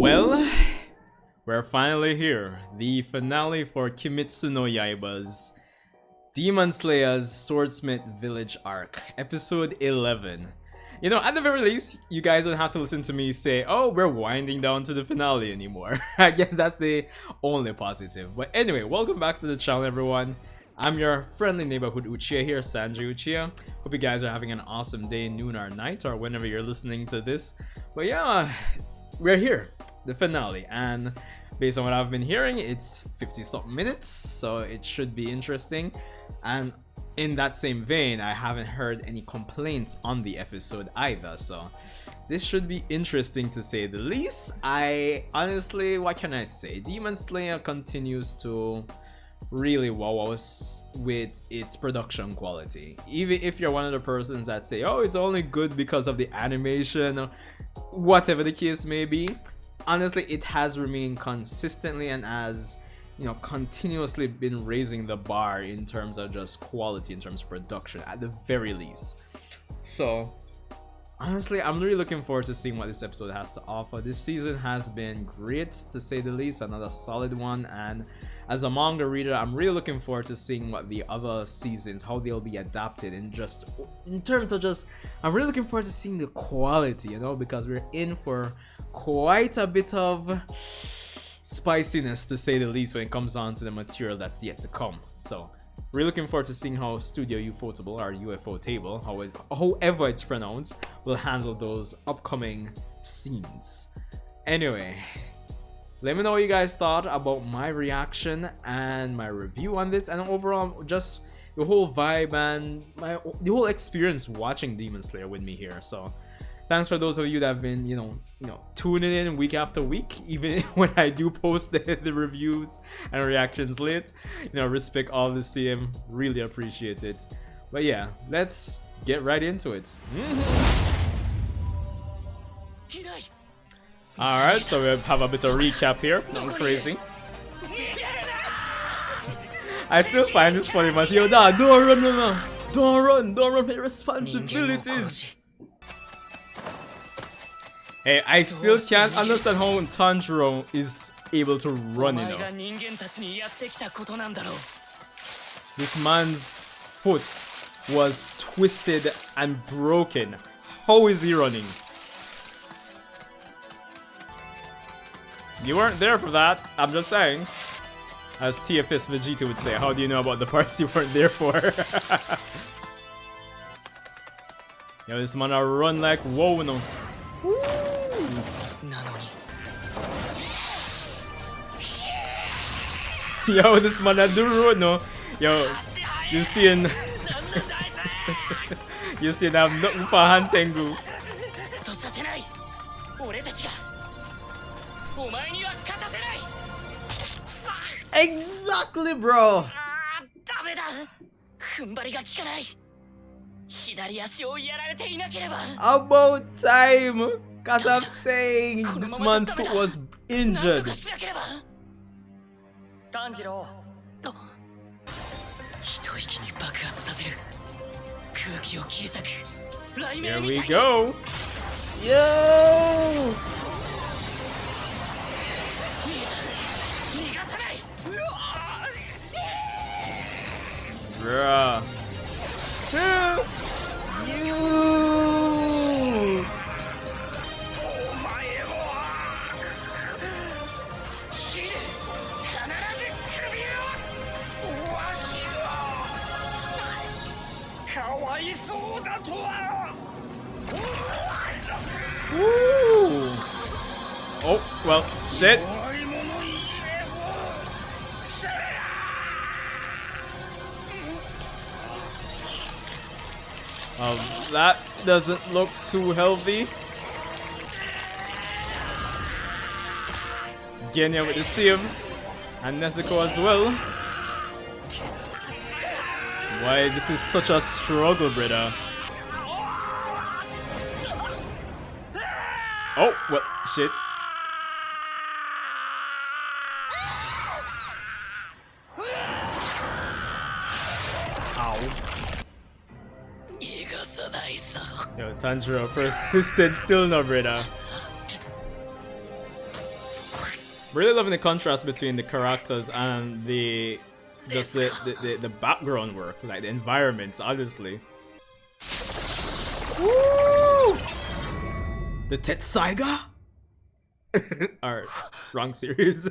Well, we're finally here. The finale for Kimetsu no Yaiba's Demon Slayer's Swordsmith Village Arc, episode 11. You know, at the very least, you guys don't have to listen to me say, oh, we're winding down to the finale anymore. I guess that's the only positive. But anyway, welcome back to the channel, everyone. I'm your friendly neighborhood Uchiha here, Sanji Uchiha. Hope you guys are having an awesome day, noon or night, or whenever you're listening to this. But yeah, we're here, the finale, and based on what I've been hearing, it's 50-something minutes, so it should be interesting. And in that same vein, I haven't heard any complaints on the episode either, so this should be interesting to say the least. I honestly, what can I say? Demon Slayer continues to really wow us with its production quality. Even if you're one of the persons that say, oh, it's only good because of the animation, or whatever the case may be, honestly, it has remained consistently and has, you know, continuously been raising the bar in terms of just quality, in terms of production at the very least. So honestly, I'm really looking forward to seeing what this episode has to offer. This season has been great, to say the least, another solid one, and as a manga reader, I'm really looking forward to seeing what the other seasons, how they'll be adapted, and just in terms of just, I'm really looking forward to seeing the quality, you know, because we're in for quite a bit of spiciness, to say the least, when it comes on to the material that's yet to come. So really looking forward to seeing how Studio UFOTABLE, or UFOTABLE, however it's pronounced, will handle those upcoming scenes. Anyway, let me know what you guys thought about my reaction and my review on this, and overall just the whole vibe and the whole experience watching Demon Slayer with me here. So thanks for those of you that have been, you know, tuning in week after week, even when I do post the reviews and reactions late. You know, respect all the CM, really appreciate it. But yeah, let's get right into it. Alright, so we have a bit of recap here, nothing crazy. I still find this funny, but yo, nah, don't run, no. Don't run from your responsibilities. Hey, I still can't understand how Tanjiro is able to run, you know. This man's foot was twisted and broken. How is he running? You weren't there for that, I'm just saying. As TFS Vegeta would say, how do you know about the parts you weren't there for? Yo, this man run like whoa, no. Yo, this man do run, no. Yo, you seeing you see I'm nothing for Hantengu. Exactly, bro. About time, cause I'm saying this man's foot was injured. Tanjiro. Here we go. Yo! Bruh. You! Woo! Oh, well, shit. That doesn't look too healthy. Genya with the CM and Nezuko as well. Why this is such a struggle, brother. Oh, well, shit. Ow. Yo, Tanjiro persistent still no, brother. Really loving the contrast between the characters and the background work, like the environments, honestly. Woo! The Tetsaiga? Alright, wrong series.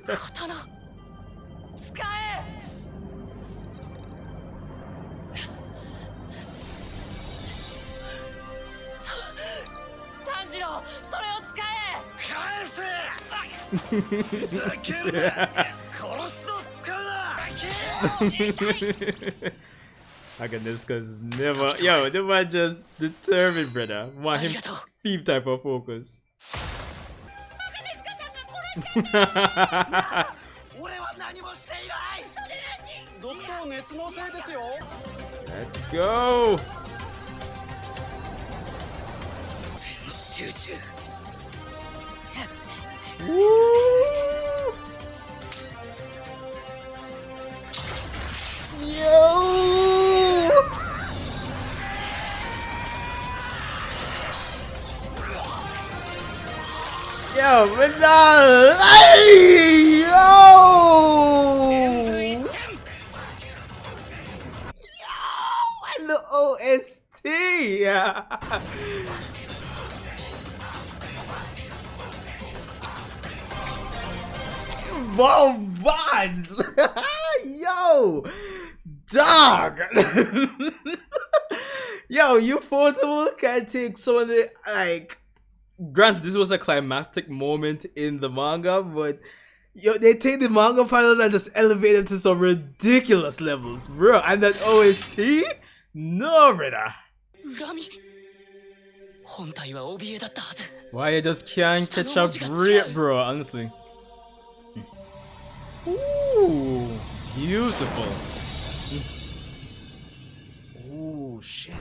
I got this cause never the man just determined, brother. Want him thief type of focus. Let's go. Woo! Yo! Yo, but no! Hey, yo! And the OST! Bombs! Yo! Dog! Yo, UFOTABLE can take some of the, like, granted this was a climactic moment in the manga, but yo, they take the manga finals and just elevate them to some ridiculous levels, bro. And that OST? No, brother. Why you just can't catch a break, bro, honestly. Ooh, beautiful. Ooh, shit.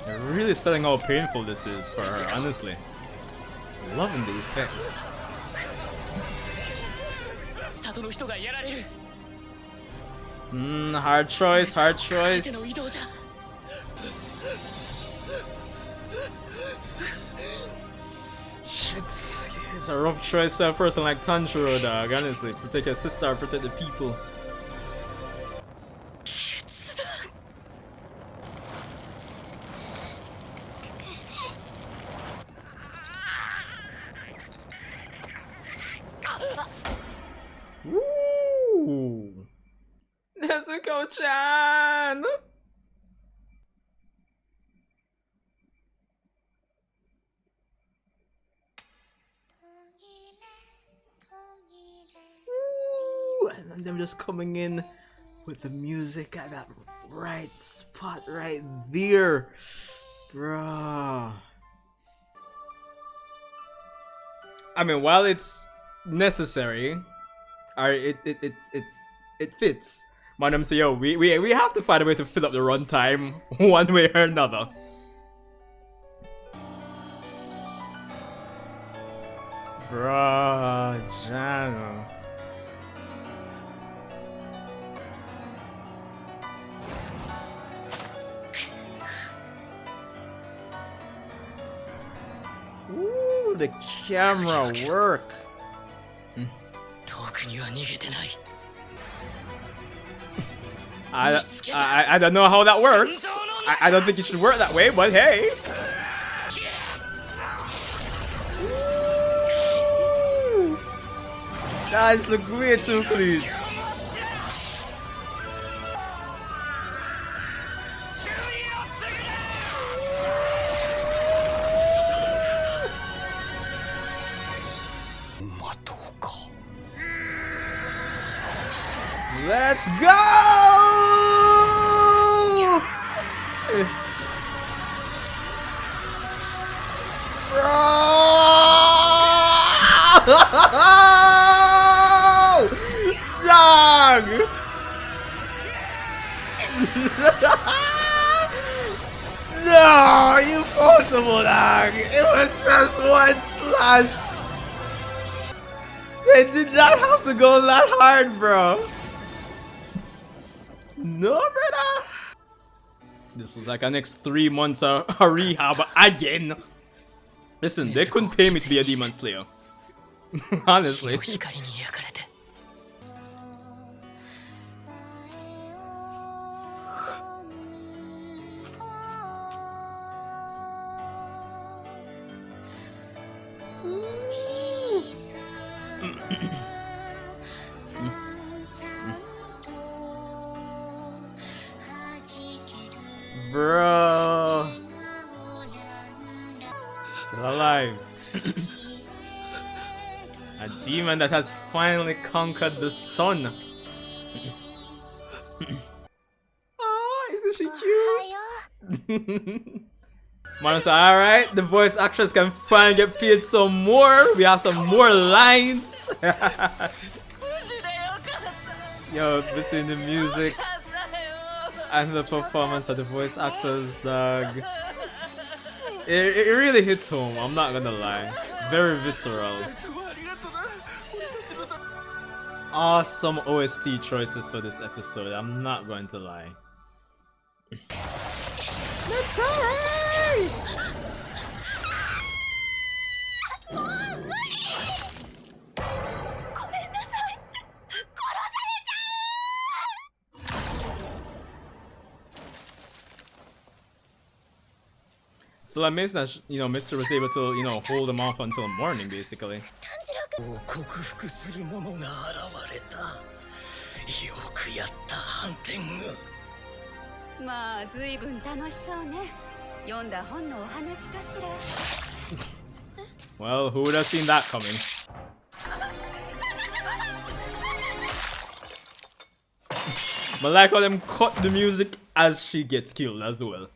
They're really selling how painful this is for her, honestly. Loving the effects. Hard choice, hard choice. Shit, it's a rough choice for a person like Tanjiro, dog, honestly. Protect your sister, protect the people. Woo! Nezuko-chan! Woo! And then them just coming in with the music at that right spot right there. Bruh. I mean, while it's necessary, it fits. Madam say, yo, we have to find a way to fill up the runtime one way or another. Bruh, Jano. Ooh, the camera work. I don't know how that works. I don't think it should work that way, but hey. Ooh. That's look way too clean. Let's go! Dog! No, you UFOTABLE, dog. It was just one slash. They did not have to go that hard, bro. No, brother. This was like our next 3 months of rehab again. Listen, they couldn't pay me to be a demon slayer. Honestly. Bro, still alive. A demon that has finally conquered the sun. Oh, isn't she cute? Marlon said, alright, the voice actress can finally get paid some more. We have some more lines. Yo, between the music and the performance of the voice actors, dog. It really hits home, I'm not gonna lie. Very visceral. Awesome OST choices for this episode, I'm not going to lie. That's alright! Still amazing that, you know, Mr. was able to, you know, hold him off until morning, basically. Well, who would have seen that coming? But like how them cut the music as she gets killed as well.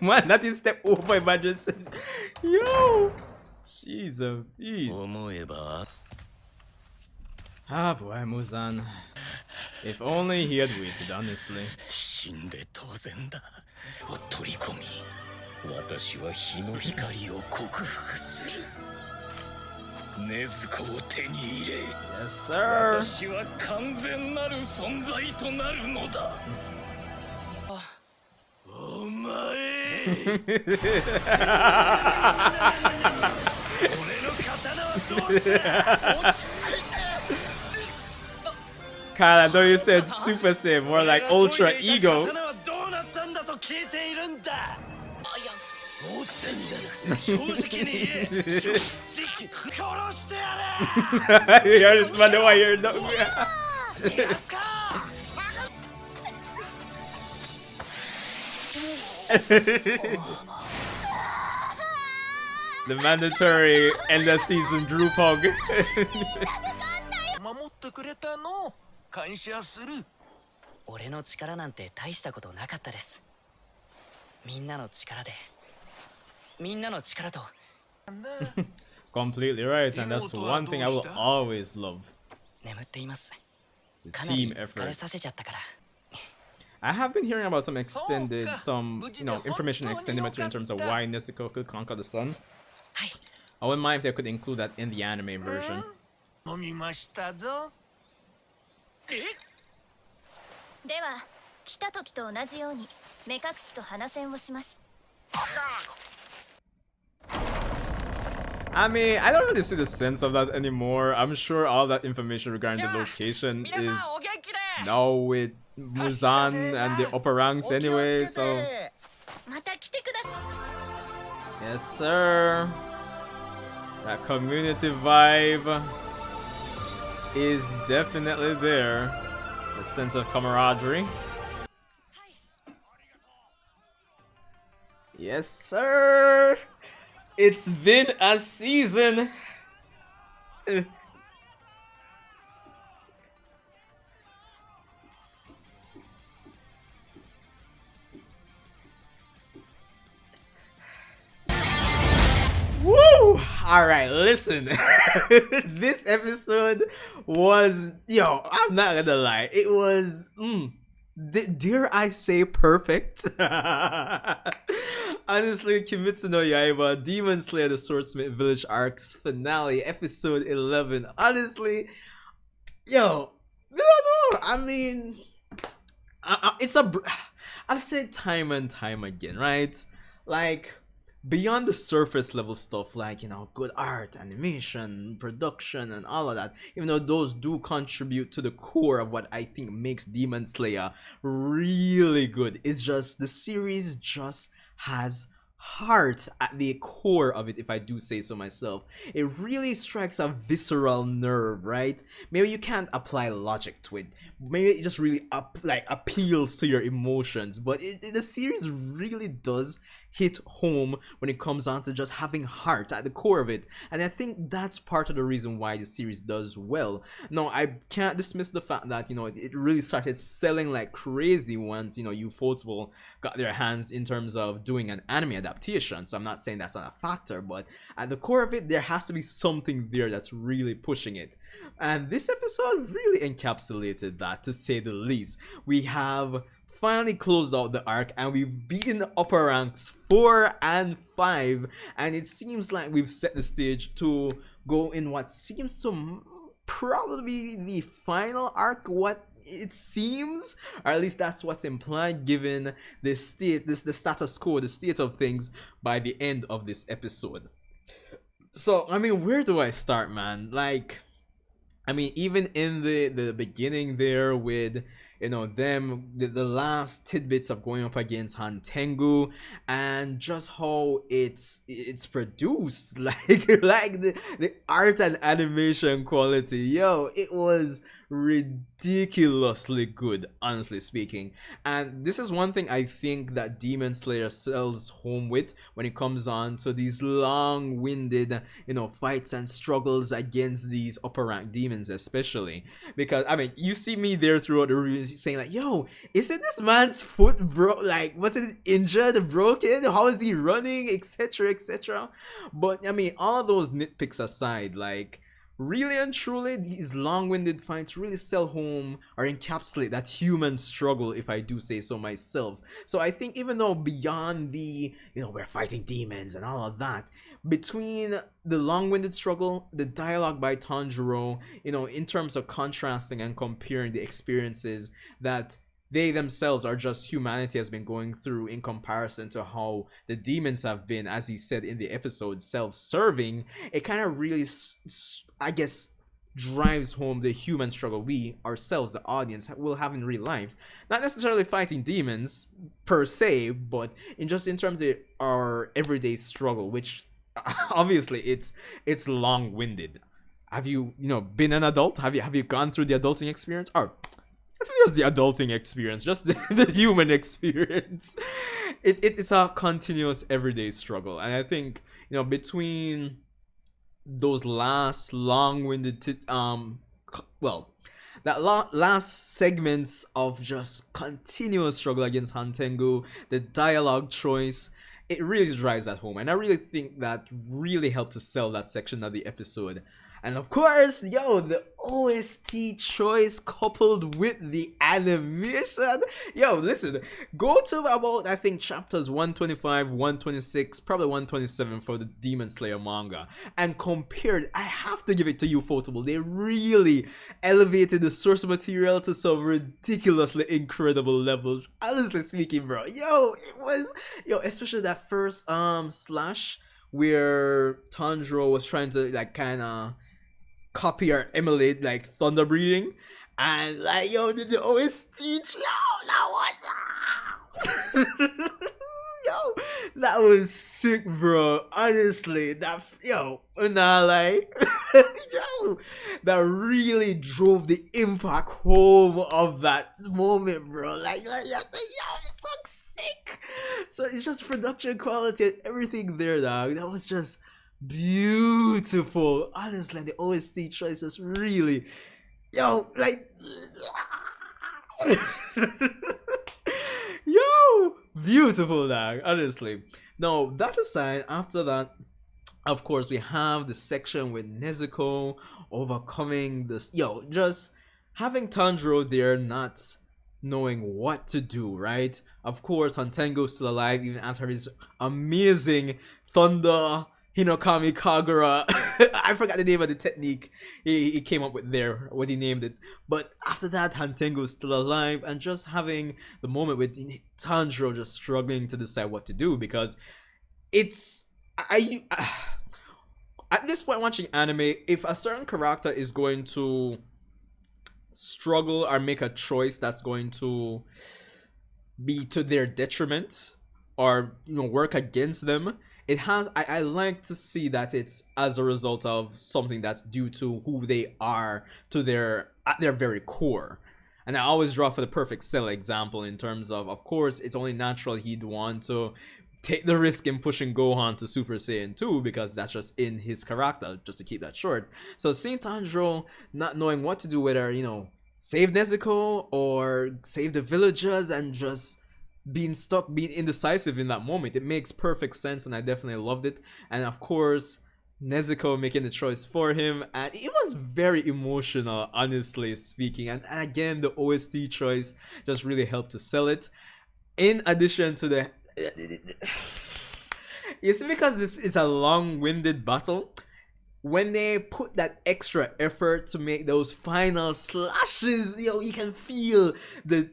Man, that is step over by just yo, she's a beast. Ah boy, Muzan. If only he had waited, honestly. Yes, sir. Kyle, I know you said Super Saiyan, more like Ultra Ego. You heard this man why you're not. The mandatory end of season group hug. Completely right, and that's one thing I will always love. The team efforts. I have been hearing about some extended, you know, information extended material in terms of why Nezuko could conquer the sun. I wouldn't mind if they could include that in the anime version. I mean, I don't really see the sense of that anymore. I'm sure all that information regarding the location is now with Muzan and the upper ranks anyway, so... Yes, sir. That community vibe is definitely there. The sense of camaraderie. Yes, sir. It's been a season. Woo! Alright, listen. This episode was, yo, I'm not gonna lie. It was, Dare I say perfect? Honestly, Kimetsu no Yaiba, Demon Slayer, the Swordsmith Village Arc's finale, episode 11. Honestly, yo, no, I mean, it's a. I've said time and time again, right? Like, beyond the surface level stuff, like, good art, animation, production, and all of that, even though those do contribute to the core of what I think makes Demon Slayer really good, it's just the series just has heart at the core of it, if I do say so myself. It really strikes a visceral nerve, right? Maybe you can't apply logic to it, maybe it just really appeals to your emotions, but the series really does hit home when it comes down to just having heart at the core of it, and I think that's part of the reason why the series does well. No, I can't dismiss the fact that it really started selling like crazy once UFOTABLE got their hands in terms of doing an anime adaptation, so I'm not saying that's not a factor, but at the core of it there has to be something there that's really pushing it, and this episode really encapsulated that, to say the least. We have finally closed out the arc and we've beaten the upper ranks 4 and 5, and it seems like we've set the stage to go in what seems to probably be the final arc, what it seems, or at least that's what's implied given the status quo, the state of things by the end of this episode. So I mean, where do I start, man? Like, I mean, even in the beginning there with the last tidbits of going up against Hantengu, and just how it's produced, like the art and animation quality, yo, it was ridiculously good, honestly speaking. And this is one thing I think that Demon Slayer sells home with when it comes on to these long-winded fights and struggles against these upper rank demons, especially because I mean, you see me there throughout the reviews saying like, yo, isn't this man's foot like, was it injured, broken, how is he running, etc, etc. But I mean, all of those nitpicks aside, like, really and truly, these long-winded fights really sell home or encapsulate that human struggle, if I do say so myself. So I think even though beyond the, we're fighting demons and all of that, between the long-winded struggle, the dialogue by Tanjiro, in terms of contrasting and comparing the experiences that they themselves are just humanity has been going through in comparison to how the demons have been, as he said in the episode, self-serving, it kind of really, I guess, drives home the human struggle we ourselves, the audience, will have in real life. Not necessarily fighting demons per se, but in terms of our everyday struggle, which obviously it's long-winded. Have you been an adult? Have you gone through the adulting experience? Or it's just the adulting experience, just the human experience. It's a continuous everyday struggle, and I think between those last long-winded last segments of just continuous struggle against Hantengu, the dialogue choice, it really drives that home, and I really think that really helped to sell that section of the episode. And of course, the OST choice coupled with the animation. Yo, listen, go to about, I think, chapters 125, 126, probably 127 for the Demon Slayer manga, and compare it. I have to give it to UFOTABLE. They really elevated the source material to some ridiculously incredible levels. Honestly speaking, bro, it was, especially that first slash where Tanjiro was trying to like kind of copy or emulate like thunder breathing, and like the OST, that was sick, bro. Honestly, that nah, like that really drove the impact home of that moment, bro. Like this looks sick. So it's just production quality and everything there, dog. That was just beautiful. Honestly, the OST choices really, beautiful, dog. Honestly. Now, that aside, after that, of course, we have the section with Nezuko overcoming this, just having Tanjiro there, not knowing what to do, right? Of course, Hantengu is still alive even after his amazing Thunder Hinokami Kagura. I forgot the name of the technique he came up with there, what he named it. But after that, Hantengu is still alive, and just having the moment with Tanjiro just struggling to decide what to do, because it's at this point watching anime, if a certain character is going to struggle or make a choice that's going to be to their detriment, or work against them, it has I like to see that it's as a result of something that's due to who they are to at their very core. And I always draw for the perfect Cell example, in terms of course it's only natural he'd want to take the risk in pushing Gohan to Super Saiyan 2, because that's just in his character, just to keep that short. So seeing Tanjiro not knowing what to do, whether, save Nezuko or save the villagers, and just being indecisive in that moment, it makes perfect sense, and I definitely loved it. And of course, Nezuko making the choice for him, and it was very emotional, honestly speaking. And again, the OST choice just really helped to sell it. In addition to the you see, because this is a long-winded battle, when they put that extra effort to make those final slashes, you can feel the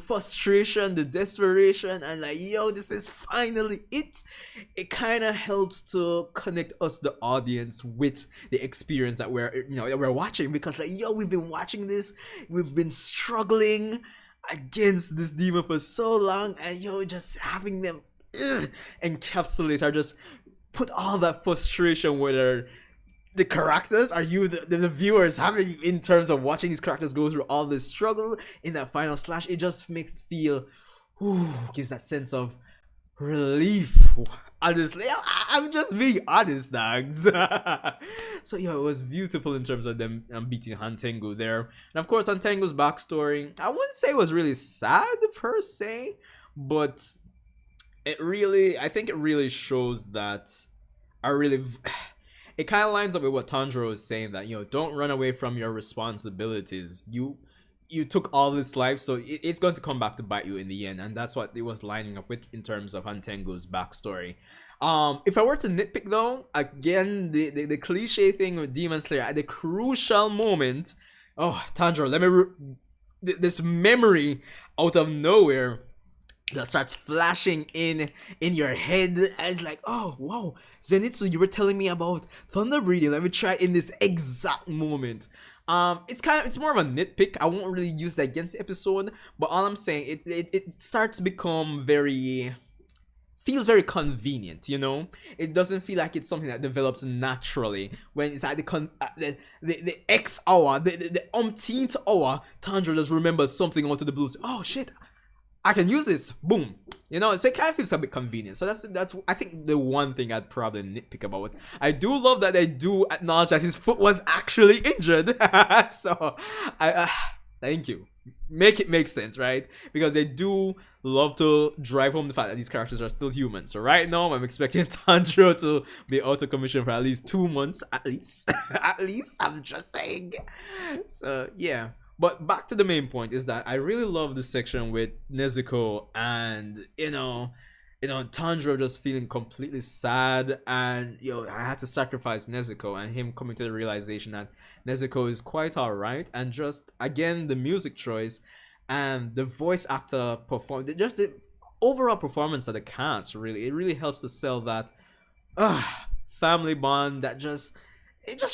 frustration, the desperation, and like, this is finally it. It kind of helps to connect us, the audience, with the experience that we're watching, because like, we've been watching this, we've been struggling against this demon for so long, and just having them encapsulate, or just put all that frustration, whether the characters are the viewers having, in terms of watching these characters go through all this struggle in that final slash. It just makes it feel, gives that sense of relief. Honestly, I'm just being honest, dogs. So it was beautiful in terms of them beating Hantengu there. And of course, Hantengu's backstory, I wouldn't say it was really sad per se, but I think it really shows that it kind of lines up with what Tanjiro is saying, that don't run away from your responsibilities. You took all this life, so it's going to come back to bite you in the end, and that's what it was lining up with in terms of Hantengu's backstory. If I were to nitpick though, again, the cliche thing with Demon Slayer, at the crucial moment, Tanjiro, let me this memory out of nowhere that starts flashing in your head, and it's like, oh wow, Zenitsu, you were telling me about thunder breathing, let me try it in this exact moment. It's more of a nitpick. I won't really use that against the episode, but all I'm saying, it starts to become feels very convenient, It doesn't feel like it's something that develops naturally. When it's at the X hour, the umpteenth hour, Tanjiro just remembers something out of the blue. Oh shit, I can use this. Boom. So it kind of feels a bit convenient. So that's I think the one thing I'd probably nitpick about it. I do love that they do acknowledge that his foot was actually injured. So thank you. Make it make sense, right? Because they do love to drive home the fact that these characters are still human. So right now, I'm expecting Tanjiro to be out of commission for at least 2 months, at least. At least, I'm just saying. So yeah. But back to the main point is that I really love this section with Nezuko and Tanjiro just feeling completely sad, and I had to sacrifice Nezuko, and him coming to the realization that Nezuko is quite alright, and just again the music choice and the voice actor just the overall performance of the cast, it really helps to sell that family bond that just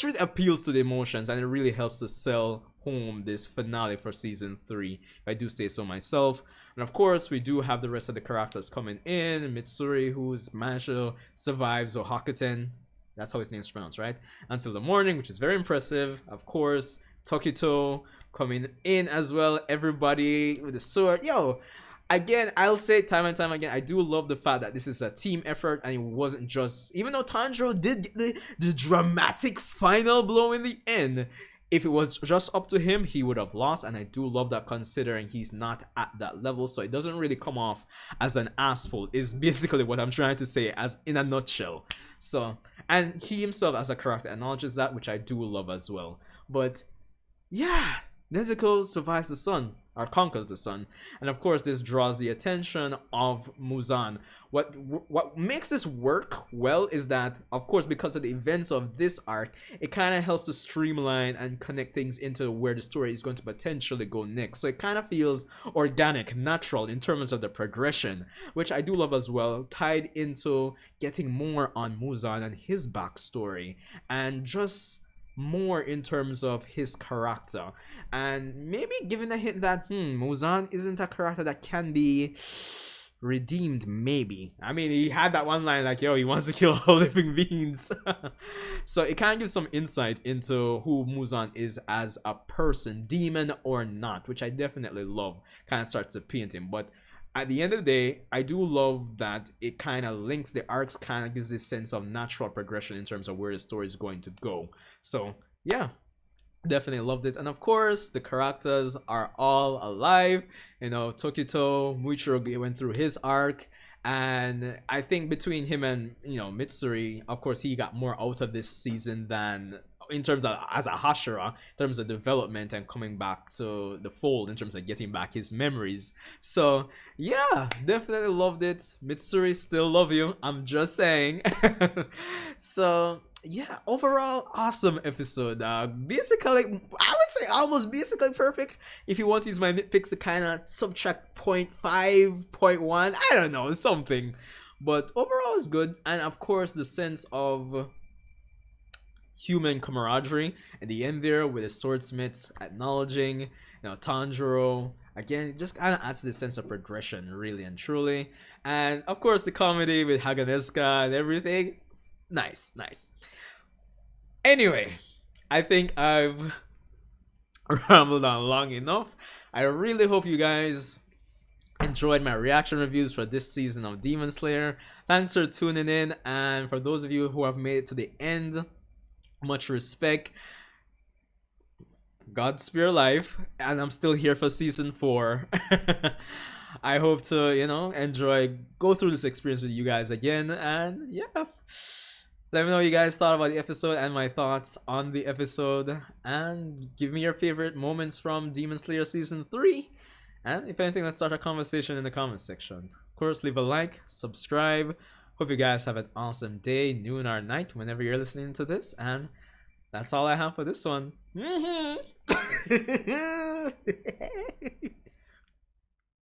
really appeals to the emotions, and it really helps to sell home this finale for season 3, if I do say so myself. And of course, we do have the rest of the characters coming in. Mitsuri, who's managed to survive Zohakuten, that's how his name's pronounced, right? Until the morning, which is very impressive. Of course, Tokito coming in as well. Everybody with the sword. Again, I'll say time and time again, I do love the fact that this is a team effort, and it wasn't just, even though Tanjiro did get the dramatic final blow in the end, if it was just up to him, he would have lost, and I do love that, considering he's not at that level, so it doesn't really come off as an asshole, is basically what I'm trying to say, as in a nutshell. So, and he himself as a character acknowledges that, which I do love as well. But yeah, Nezuko survives the sun, or conquers the sun, and of course this draws the attention of Muzan. What makes this work well is that, of course, because of the events of this arc, it kind of helps to streamline and connect things into where the story is going to potentially go next. So it kind of feels organic, natural in terms of the progression, which I do love as well, tied into getting more on Muzan and his backstory, and just more in terms of his character, and maybe giving a hint that Muzan isn't a character that can be redeemed. Maybe, I mean, he had that one line like, yo, he wants to kill all living beings. So it kind of gives some insight into who Muzan is as a person, demon or not, which I definitely love. Kind of starts to paint him. But at the end of the day, I do love that it kind of links the arcs, kind of gives this sense of natural progression in terms of where the story is going to go. So yeah, definitely loved it. And of course, the characters are all alive. You know, Tokito, Muichiro went through his arc, and I think between him and, you know, Mitsuri, of course, he got more out of this season than in terms of as a Hashira, in terms of development and coming back to the fold, in terms of getting back his memories. So yeah, definitely loved it. Mitsuri, still love you, I'm just saying. So yeah, overall awesome episode. Basically, I would say almost basically perfect. If you want to use my nitpicks to kind of subtract 0.5, 0.1, I don't know, something. But overall it's good. And of course the sense of human camaraderie at the end there, with the swordsmiths acknowledging, you know, Tanjiro again, it just kind of adds to this sense of progression, really and truly. And of course the comedy with Haganeska and everything, nice. Anyway, I think I've rambled on long enough. I really hope you guys enjoyed my reaction reviews for this season of Demon Slayer. Thanks for tuning in, and for those of you who have made it to the end, much respect. God spare life, and I'm still here for season 4. I hope to, you know, go through this experience with you guys again, and yeah, let me know what you guys thought about the episode and my thoughts on the episode, and give me your favorite moments from Demon Slayer season 3, and if anything, let's start a conversation in the comment section. Of course, leave a like, subscribe. Hope you guys have an awesome day, noon, or night whenever you're listening to this, and that's all I have for this one.